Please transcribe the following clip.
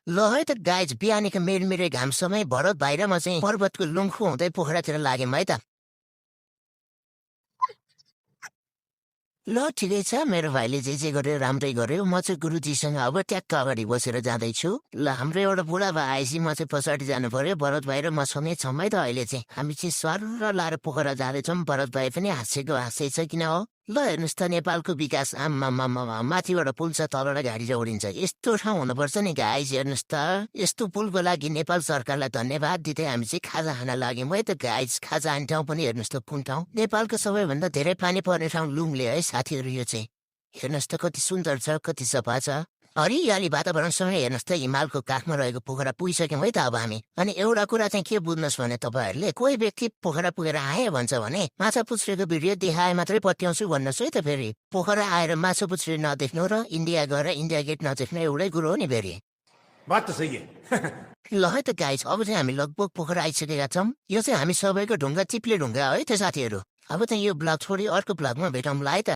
ल है त गाइज बिहानीको मेरमेरे घाम समय भरत बाहिर म चाहिँ पर्वतको लुङखु हुँदै पोखरातिर लाग्यौँ है त। ल ठिकै छ, मेरो भाइले जे गर्यो राम्रै गर्यो। म चाहिँ गुरुजीसँग अब ट्याक्क अगाडि बसेर जाँदैछु। ल हाम्रो एउटा बुढाबा आएपछि म चाहिँ पछाडि जानु पर्यो। भरत भाइ र म सँगै छौँ है त अहिले चाहिँ। हामी चाहिँ सर लाएर पोखरा जाँदैछौँ। भरत भाइ पनि हाँसै छ किन हो। ल हेर्नुहोस् त नेपालको विकास आम्मामामा माथिबाट पुल छ तलबाट गाडी जोडिन्छ। यस्तो ठाउँ हुनुपर्छ नि गाइज, हेर्नुहोस् त। यस्तो पुलको लागि नेपाल सरकारलाई धन्यवाद दिँदै हामी चाहिँ खाजा खान लाग्यौँ है त गाइज। खाजा खाने ठाउँ पनि हेर्नुहोस् त कुन ठाउँ। नेपालको सबैभन्दा धेरै पानी पर्ने ठाउँ लुङले है साथीहरू यो चाहिँ। हेर्नुहोस् त कति सुन्दर छ, कति सफा छ। हरियाली वातावरणसँगै हेर्नुहोस् त हिमालको काखमा रहेको पोखरा पुगिसक्यौँ है त अब हामी। अनि एउटा कुरा चाहिँ के बुझ्नुहोस् भने तपाईँहरूले, कोही व्यक्ति पोखरा पुगेर आए भन्छ भने माछा पुछ्रेको भिडियो देखाए मात्रै पत्याउँछु भन्नुहोस् है त। फेरि पोखरा आएर माछा पुछ्रे नदेख्नु र इन्डिया गएर इन्डिया गेट नदेख्नु एउटै कुरो हो नि फेरि। बात त सही है। ल है त गाइज, अब चाहिँ हामी लगभग पोखरा आइसकेका छौँ। यो चाहिँ हामी सबैको ढुङ्गा चिप्ले ढुङ्गा है त साथीहरू। अब चाहिँ यो ब्लग छोडी अर्को ब्लगमा भेटौँला है त।